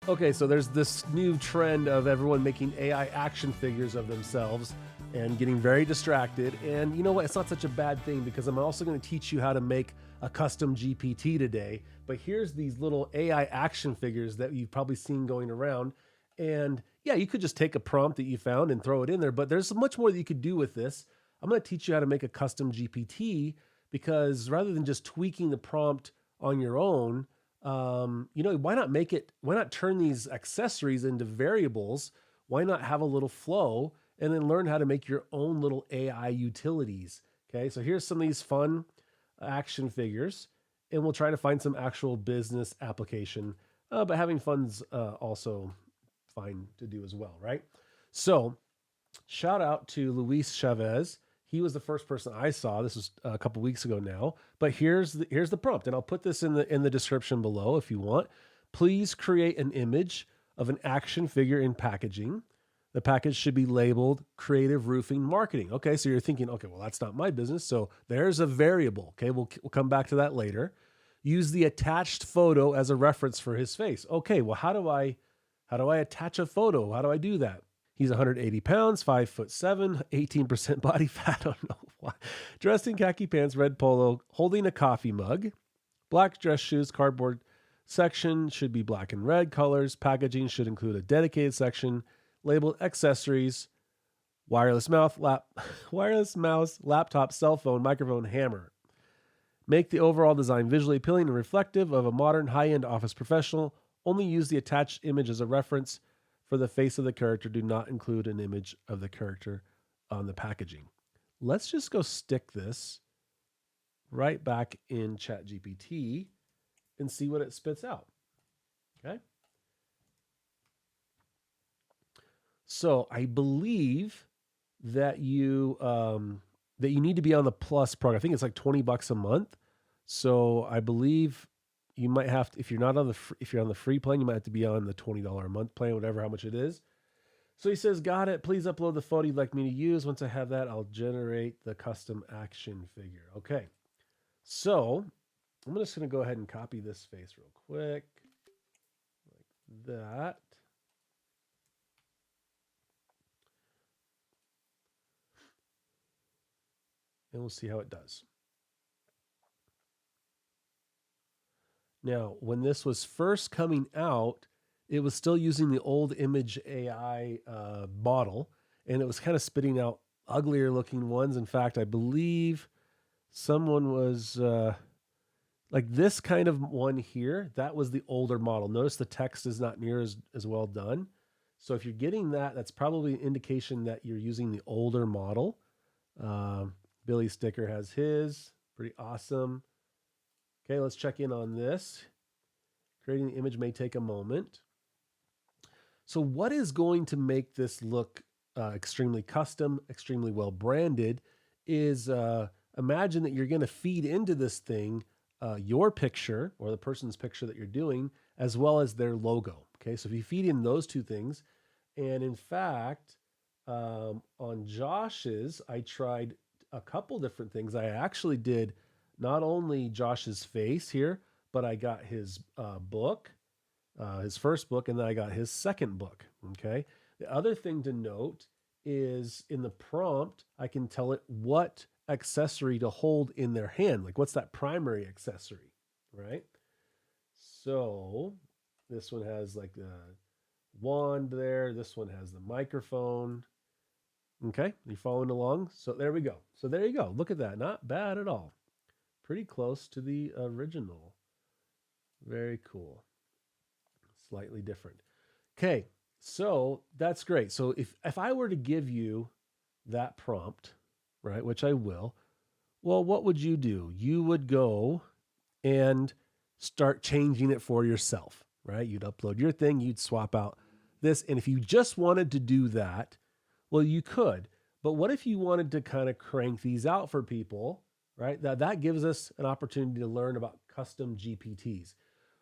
Okay, so there's this new trend of everyone making AI action figures of themselves and getting very distracted. And you know what? It's not such a bad thing because I'm also going to teach you how to make a custom GPT today. But here's these little AI action figures that you've probably seen going around. And yeah, you could just take a prompt that you found and throw it in there, but there's much more that you could do with this. I'm going to teach you how to make a custom GPT because rather than just tweaking the prompt on your own, why not make it, why not turn these accessories into variables? Why not have a little flow and then learn how to make your own little AI utilities? Okay, so here's some of these fun action figures, and we'll try to find some actual business application, but having fun's also fine to do as well, right? So, shout out to Luis Chavez. He was the first person I saw. This was a couple weeks ago now. But here's the prompt, and I'll put this in the description below if you want. Please create an image of an action figure in packaging. The package should be labeled creative roofing marketing. Okay, so you're thinking, okay, well, that's not my business. So there's a variable. Okay, we'll come back to that later. Use the attached photo as a reference for his face. Okay, well, how do I attach a photo? How do I do that? He's 180 pounds, 5'7", 18% body fat. I don't know why. Dressed in khaki pants, red polo, holding a coffee mug. Black dress shoes, cardboard section should be black and red colors. Packaging should include a dedicated section labeled accessories, wireless mouse, laptop, cell phone, microphone, hammer. Make the overall design visually appealing and reflective of a modern high-end office professional. Only use the attached image as a reference for the face of the character. Do not include an image of the character on the packaging. Let's just go stick this right back in ChatGPT and see what it spits out. Okay. So I believe that you need to be on the Plus program. I think it's like $20 a month. So I believe you might have to, if you're on the free plan, you might have to be on the $20 a month plan, whatever how much it is. So he says, got it. Please upload the photo you'd like me to use. Once I have that, I'll generate the custom action figure. Okay. So I'm just going to go ahead and copy this face real quick. Like that. And we'll see how it does. Now, when this was first coming out, it was still using the old image AI model, and it was kind of spitting out uglier looking ones. In fact, I believe someone was like this kind of one here. That was the older model. Notice the text is not near as well done. So if you're getting that, that's probably an indication that you're using the older model. Billy Sticker has his. Pretty awesome. Okay, let's check in on this. Creating the image may take a moment. So what is going to make this look extremely custom, extremely well branded is imagine that you're going to feed into this thing your picture or the person's picture that you're doing, as well as their logo. Okay, so if you feed in those two things, and in fact, on Josh's, I tried a couple different things. I actually did not only Josh's face here, but I got his book, his first book, and then I got his second book. Okay. The other thing to note is in the prompt, I can tell it what accessory to hold in their hand. Like what's that primary accessory, right? So this one has like the wand there. This one has the microphone. Okay. You following along? So there we go. So there you go. Look at that. Not bad at all. Pretty close to the original. Very cool. Slightly different. Okay, so that's great. So if I were to give you that prompt, right, which I will, well, what would you do? You would go and start changing it for yourself, right? You'd upload your thing, you'd swap out this. And if you just wanted to do that, well, you could. But what if you wanted to kind of crank these out for people? Right? That gives us an opportunity to learn about custom GPTs.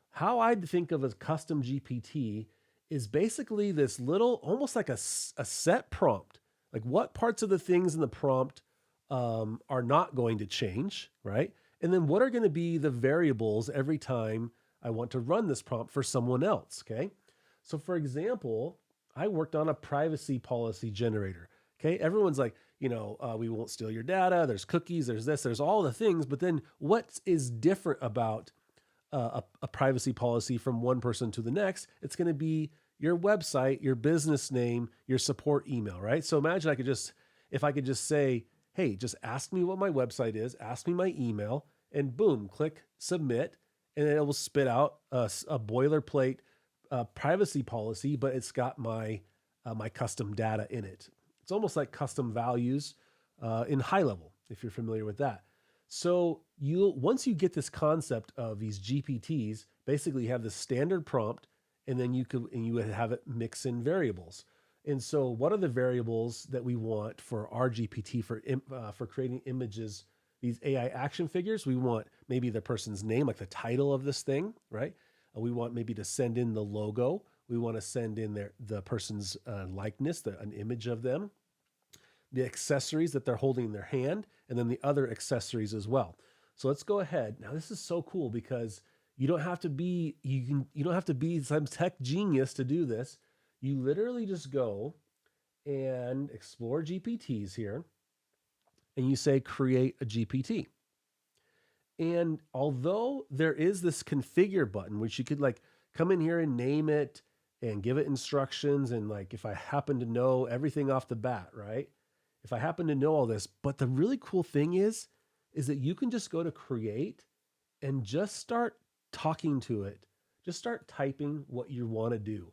How I'd think of a custom GPT is basically this little, almost like a set prompt. Like what parts of the things in the prompt are not going to change, right? And then what are going to be the variables every time I want to run this prompt for someone else, okay? So, for example, I worked on a privacy policy generator. Okay, everyone's like, we won't steal your data. There's cookies. There's this. There's all the things. But then, what is different about a privacy policy from one person to the next? It's going to be your website, your business name, your support email, right? So imagine if I could just say, hey, just ask me what my website is, ask me my email, and boom, click submit, and it will spit out a boilerplate privacy policy, but it's got my custom data in it. It's almost like custom values in high level, if you're familiar with that. So once you get this concept of these GPTs, basically you have this standard prompt, and then you would have it mix in variables. And so, what are the variables that we want for our GPT for creating images? These AI action figures. We want maybe the person's name, like the title of this thing, right? We want maybe to send in the logo. We want to send in the person's likeness, an image of them, the accessories that they're holding in their hand, and then the other accessories as well. So let's go ahead. Now this is so cool because you don't have to be you don't have to be some tech genius to do this. You literally just go and explore GPTs here, and you say create a GPT. And although there is this configure button, which you could like come in here and name it and give it instructions, and like if I happen to know everything off the bat, right? If I happen to know all this, but the really cool thing is that you can just go to create and just start talking to it. Just start typing what you want to do.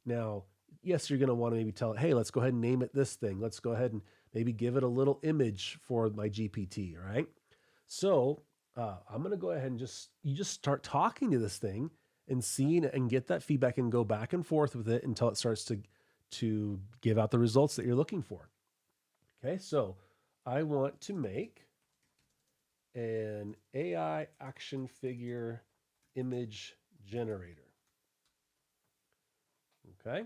Now, yes, you're going to want to maybe tell it, hey, let's go ahead and name it this thing. Let's go ahead and maybe give it a little image for my GPT, right? So I'm going to go ahead and you just start talking to this thing and seeing and get that feedback and go back and forth with it until it starts to give out the results that you're looking for. Okay, so I want to make an AI action figure image generator. Okay.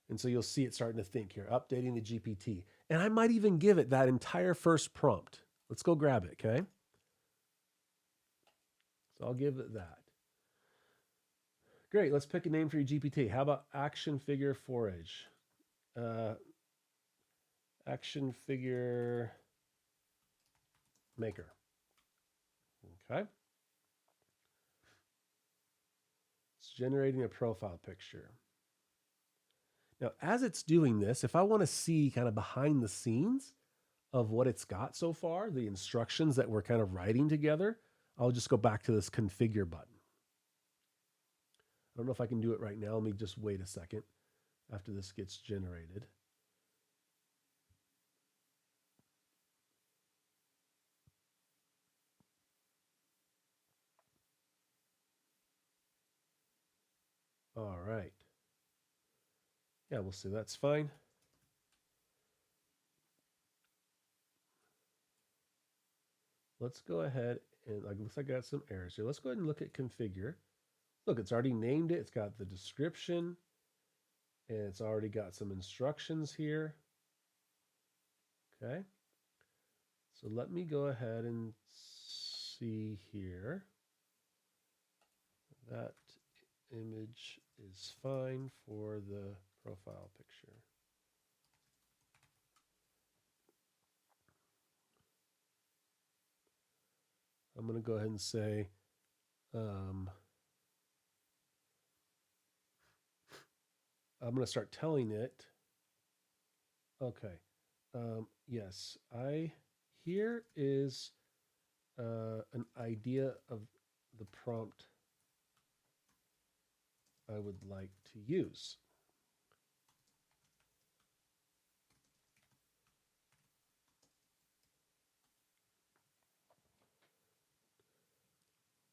And so you'll see it starting to think here, updating the GPT. And I might even give it that entire first prompt. Let's go grab it, okay? So I'll give it that. Great, let's pick a name for your GPT. How about action figure forage? Action figure maker. Okay. It's generating a profile picture. Now, as it's doing this, if I want to see kind of behind the scenes of what it's got so far, the instructions that we're kind of writing together, I'll just go back to this configure button. I don't know if I can do it right now. Let me just wait a second after this gets generated. All right. Yeah, we'll see. That's fine. Let's go ahead and like looks like I got some errors here. Let's go ahead and look at configure. Look, it's already named it. It's got the description and it's already got some instructions here. Okay. So let me go ahead and see here. That image is fine for the profile picture. I'm going to go ahead and say, I'm going to start telling it, okay, yes, here is an idea of the prompt I would like to use.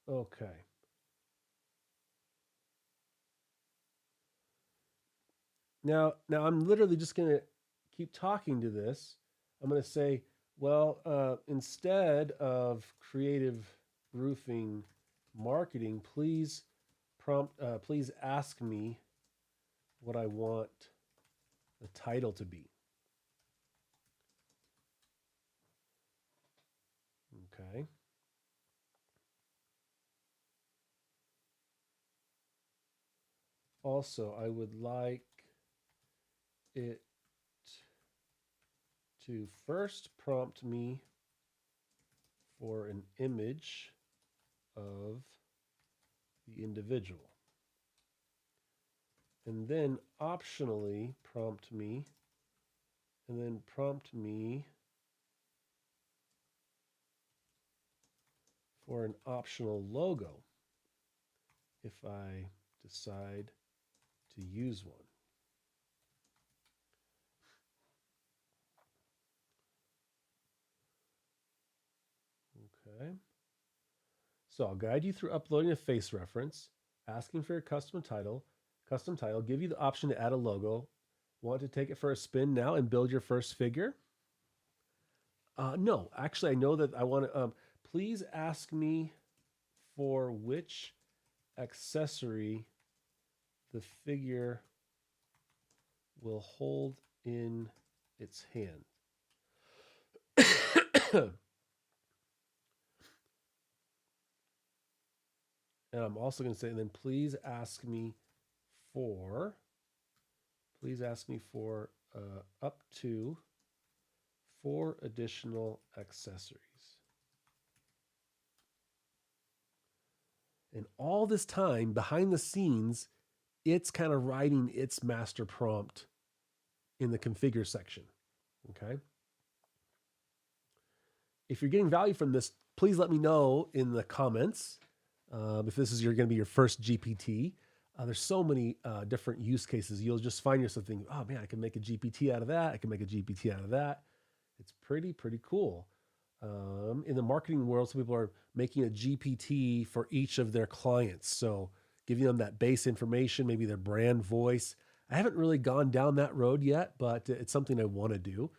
Okay. Now I'm literally just going to keep talking to this. I'm going to say, well, instead of creative roofing marketing, please please ask me what I want the title to be. Okay. Also, I would like it to first prompt me for an image of the individual, and then optionally prompt me, and then prompt me for an optional logo if I decide to use one. Okay. So I'll guide you through uploading a face reference, asking for your custom title, give you the option to add a logo. Want to take it for a spin now and build your first figure? No, actually, I know that I want to. Please ask me for which accessory the figure will hold in its hand. And I'm also going to say, and then for, please ask me for up to 4 additional accessories. And all this time behind the scenes, it's kind of writing its master prompt in the configure section. Okay. If you're getting value from this, please let me know in the comments if this is going to be your first GPT. There's so many different use cases. You'll just find yourself thinking, oh man, I can make a GPT out of that. I can make a GPT out of that. It's pretty cool. In the marketing world, some people are making a GPT for each of their clients. So giving them that base information, maybe their brand voice. I haven't really gone down that road yet, but it's something I want to do.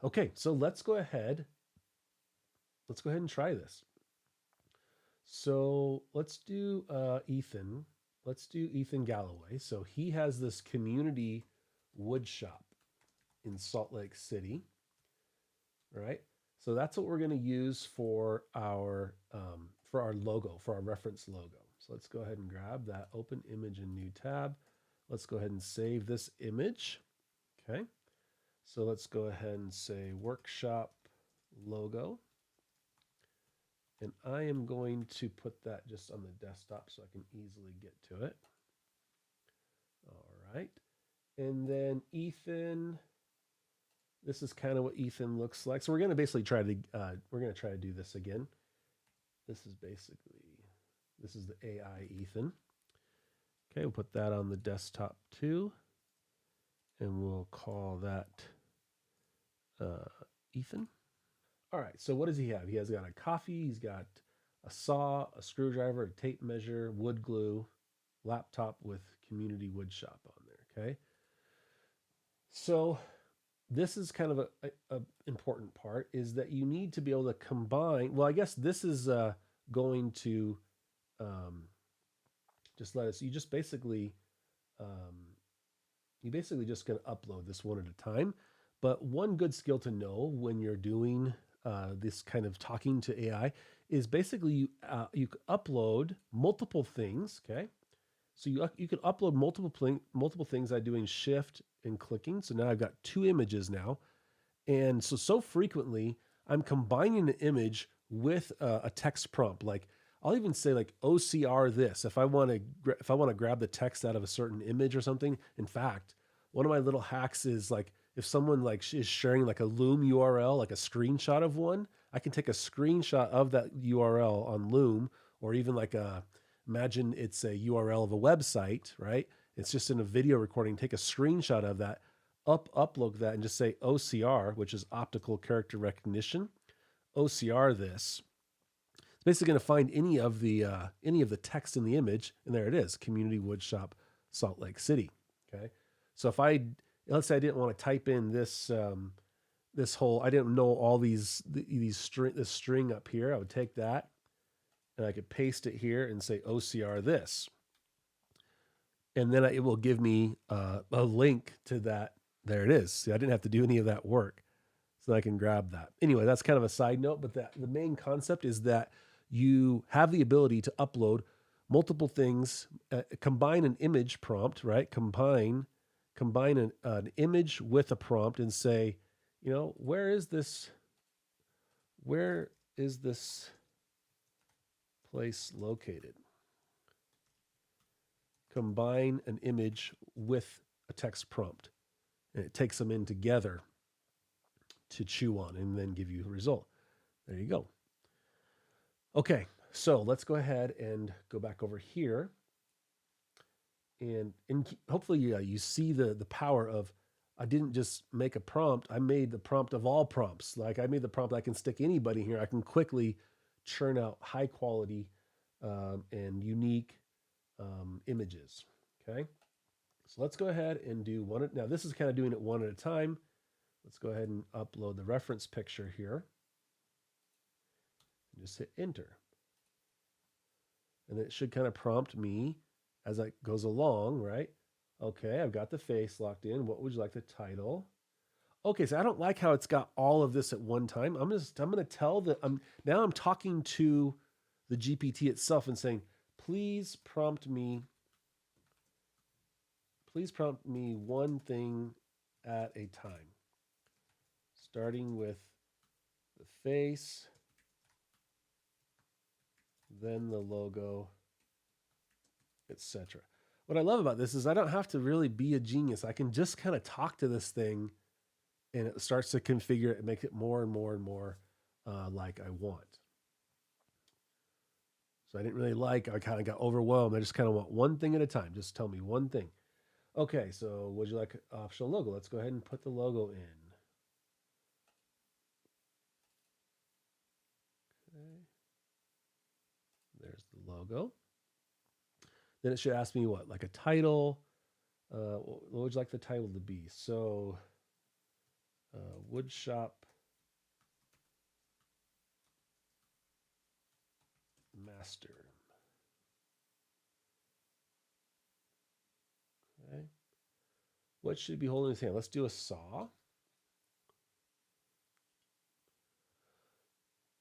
Okay, so let's go ahead. Let's go ahead and try this. So let's do Ethan. Let's do Ethan Galloway. So he has this community wood shop in Salt Lake City. Right. So that's what we're going to use for our logo, for our reference logo. So let's go ahead and grab that open image in new tab. Let's go ahead and save this image. Okay. So let's go ahead and say workshop logo. And I am going to put that just on the desktop so I can easily get to it. All right. And then Ethan, this is kind of what Ethan looks like. So we're going to basically try to do this again. This is the AI Ethan. Okay, we'll put that on the desktop too. And we'll call that Ethan. All right, so what does he have? He has got a coffee, he's got a saw, a screwdriver, a tape measure, wood glue, laptop with community wood shop on there, okay? So this is kind of a important part, is that you need to be able to combine. Well, I guess this is going to just let us. You basically just going to upload this one at a time. But one good skill to know when you're doing this kind of talking to AI is basically you upload multiple things. Okay, so you can upload multiple things by doing shift and clicking. So now I've got 2 images now, and so frequently I'm combining an image with a text prompt. Like I'll even say like OCR this if I want to grab the text out of a certain image or something. In fact, one of my little hacks is like if someone like is sharing like a Loom URL, like a screenshot of one, I can take a screenshot of that URL on Loom, or even like imagine it's a URL of a website, right? It's just in a video recording. Take a screenshot of that, upload that, and just say OCR, which is optical character recognition. OCR this. It's basically going to find any of the text in the image, and there it is, Community Woodshop, Salt Lake City. Okay, so if let's say I didn't want to type in this I didn't know all this string up here, I would take that and I could paste it here and say OCR this, and then it will give me a link to that. There it is. See, I didn't have to do any of that work, so I can grab that. Anyway, that's kind of a side note, but the main concept is that you have the ability to upload multiple things, combine an image prompt, right? Combine an image with a prompt and say, where is this? Where is this place located? Combine an image with a text prompt, and it takes them in together to chew on and then give you a result. There you go. Okay, so let's go ahead and go back over here. And hopefully you see the power of, I didn't just make a prompt, I made the prompt of all prompts. Like I made the prompt, I can stick anybody here. I can quickly churn out high quality and unique images. Okay, so let's go ahead and do one. Now this is kind of doing it one at a time. Let's go ahead and upload the reference picture here. And just hit enter. And it should kind of prompt me as it goes along, right? Okay, I've got the face locked in. What would you like the title? Okay, so I don't like how it's got all of this at one time. I'm going to tell now I'm talking to the GPT itself and saying, please prompt me one thing at a time. Starting with the face, then the logo, etc. What I love about this is I don't have to really be a genius. I can just kind of talk to this thing and it starts to configure it and make it more and more and more like I want. So I kind of got overwhelmed. I just kind of want one thing at a time. Just tell me one thing. Okay, so would you like an optional logo? Let's go ahead and put the logo in. Okay. There's the logo. Then it should ask me what, like a title. What would you like the title to be? So, wood shop master. Okay. What should be holding his hand? Let's do a saw.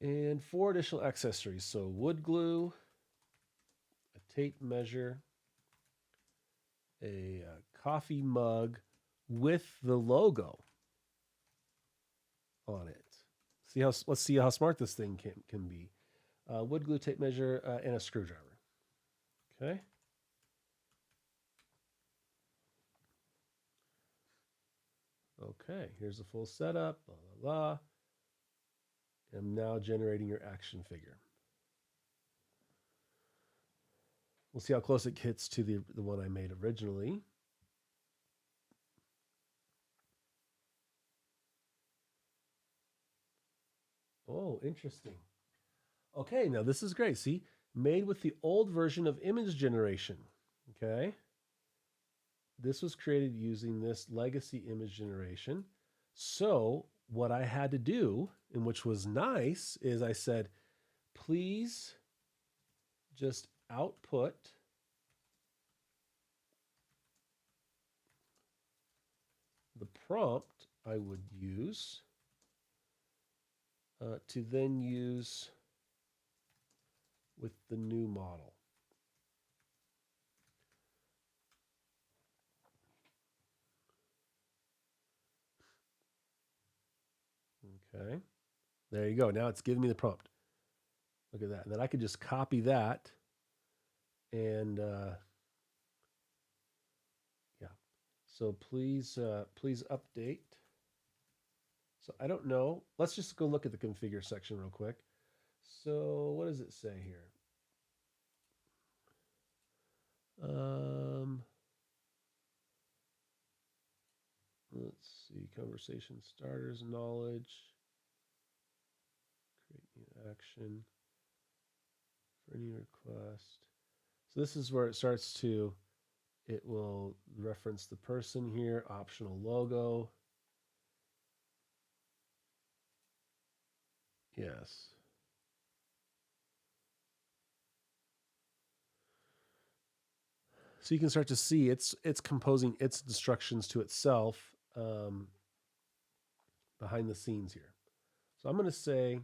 And 4 additional accessories. So wood glue, a tape measure, a coffee mug with the logo on it. Let's see how smart this thing can be. Wood glue, tape measure, and a screwdriver. Okay. Okay, here's the full setup, blah, blah, blah. I'm now generating your action figure. We'll see how close it hits to the one I made originally. Oh, interesting. Okay, now this is great. See, made with the old version of image generation. Okay. This was created using this legacy image generation. So what I had to do, and which was nice, is I said, please just output the prompt I would use to then use with the new model. Okay, there you go. Now it's giving me the prompt. Look at that. And then I could just copy that and yeah. So please update. So I don't know. Let's just go look at the configure section real quick. So what does it say here? Let's see. Conversation starters, knowledge, create new action for any request. So this is where it starts to, it will reference the person here, optional logo. Yes. So you can start to see it's composing its instructions to itself behind the scenes here. So I'm going to say,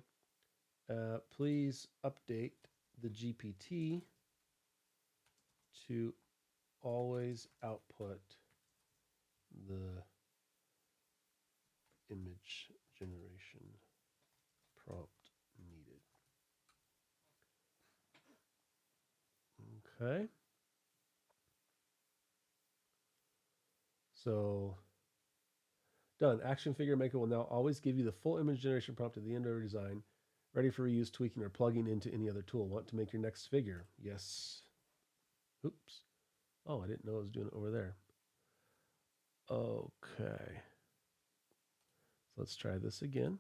please update the GPT to always output the image generation prompt needed. Okay. So done. Action Figure Maker will now always give you the full image generation prompt at the end of your design, ready for reuse, tweaking, or plugging into any other tool. Want to make your next figure? Yes. Oops. Oh, I didn't know I was doing it over there. Okay. So let's try this again.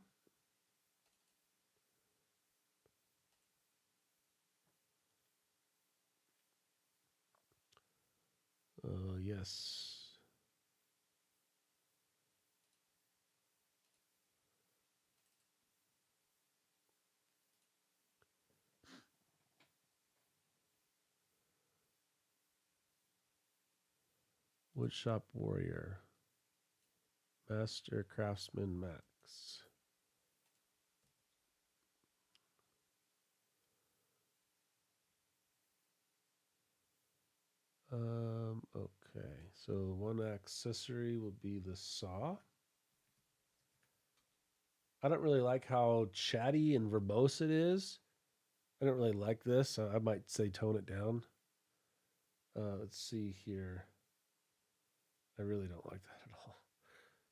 Yes. Woodshop Warrior. Master Craftsman Max. Okay. So one accessory will be the saw. I don't really like how chatty and verbose it is. I don't really like this. I might say tone it down. Let's see here. I really don't like that at all.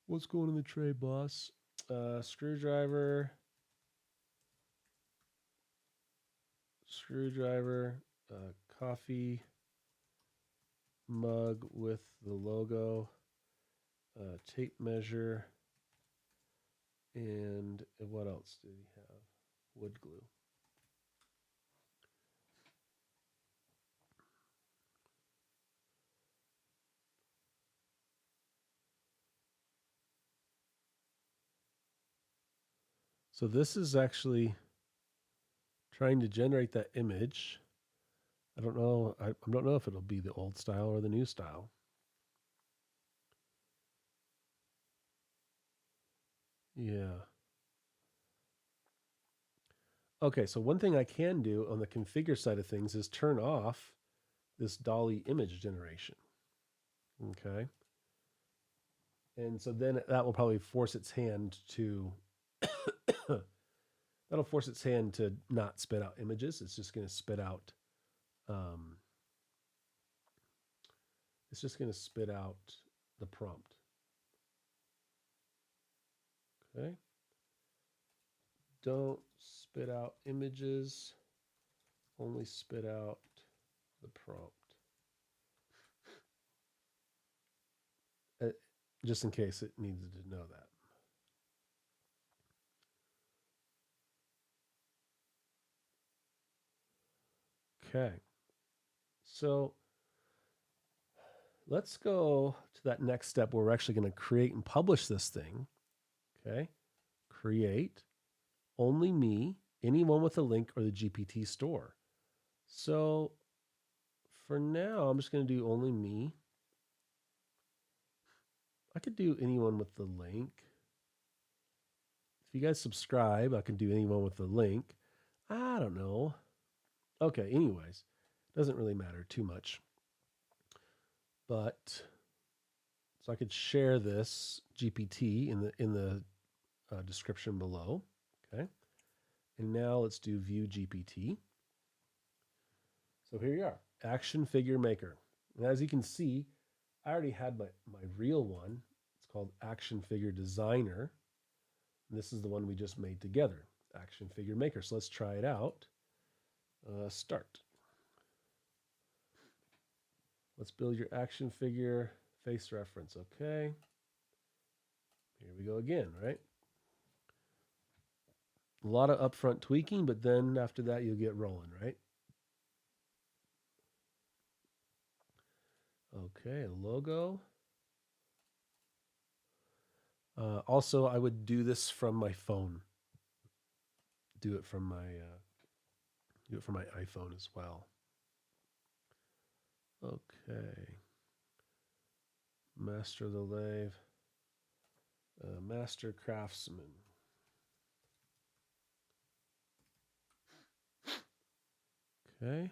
What's going in the tray, boss? Screwdriver. Coffee mug with the logo, tape measure, and what else did he have? Wood glue. So this is actually trying to generate that image. I don't know. I don't know if it'll be the old style or the new style. Yeah. Okay, so one thing I can do on the configure side of things is turn off this dolly image generation. Okay. And so then that will probably force its hand to that'll force its hand to not spit out images. It's just going to spit out um, it's just going to spit out the prompt. Okay. Don't spit out images, only spit out the prompt. Uh, just in case it needed to know that. Okay. So let's go to that next step where we're actually going to create and publish this thing. Okay. Create only me, anyone with a link, or the GPT store. So for now, I'm just going to do only me. I could do anyone with the link. If you guys subscribe, I can do anyone with the link. I don't know. Okay, anyways, doesn't really matter too much. But so I could share this GPT in the description below. Okay, and now let's do view GPT. So here you are, action figure maker. And as you can see, I already had my real one. It's called action figure designer. And this is the one we just made together, action figure maker. So let's try it out. Start. Let's build your action figure face reference. Okay. Here we go again, right? A lot of upfront tweaking, but then after that, you'll get rolling, right? Okay, logo. Also, I would do this from my phone. Do it from my iPhone as well. Okay. Master the lathe. Master craftsman. Okay.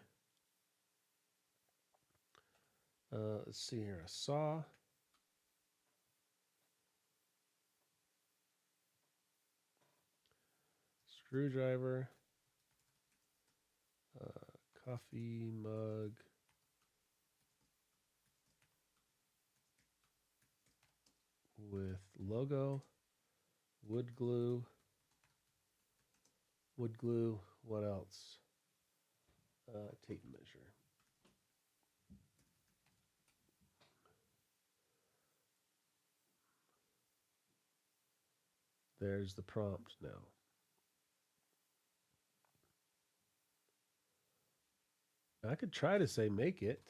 Let's see here. A saw. Screwdriver. Coffee mug. With logo. Wood glue. Wood glue. What else? Tape measure. There's the prompt now. I could try to say make it.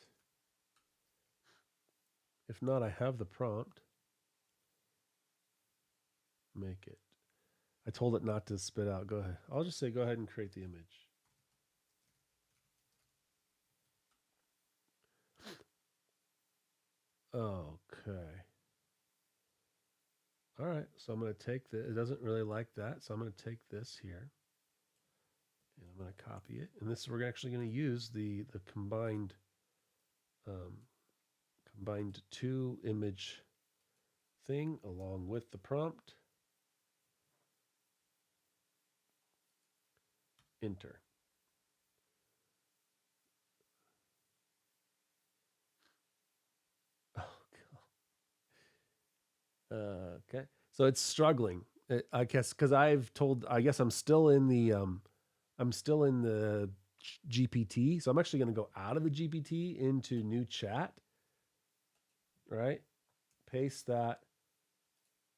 If not, I have the prompt. Make it. I told it not to spit out. Go ahead. I'll just say go ahead and create the image. Okay. All right. So I'm going to take this. It doesn't really like that. So I'm going to take this here and I'm going to copy it. And this we're actually going to use the combined um, combined two image thing along with the prompt. Enter. Oh, okay. So it's struggling. I guess because I guess I'm still in the GPT. So I'm actually going to go out of the GPT into new chat, right? Paste that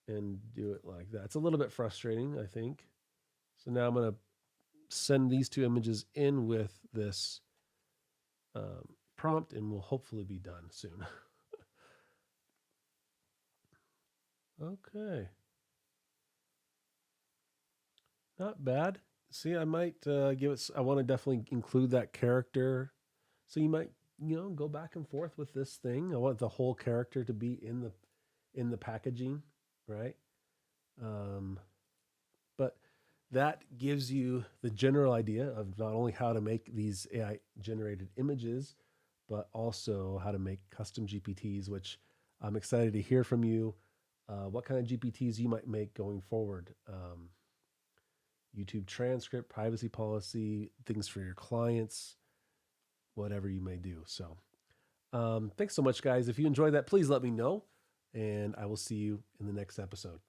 and do it like that. It's a little bit frustrating, I think. So now I'm going to send these two images in with this prompt and we'll hopefully be done soon. Okay. Not bad. See, I might give it. I want to definitely include that character. So you might, go back and forth with this thing. I want the whole character to be in the packaging, right? Um, but that gives you the general idea of not only how to make these AI generated images, but also how to make custom GPTs. Which I'm excited to hear from you. What kind of GPTs you might make going forward? YouTube transcript, privacy policy, things for your clients, whatever you may do. So, thanks so much, guys. If you enjoyed that, please let me know, and I will see you in the next episode.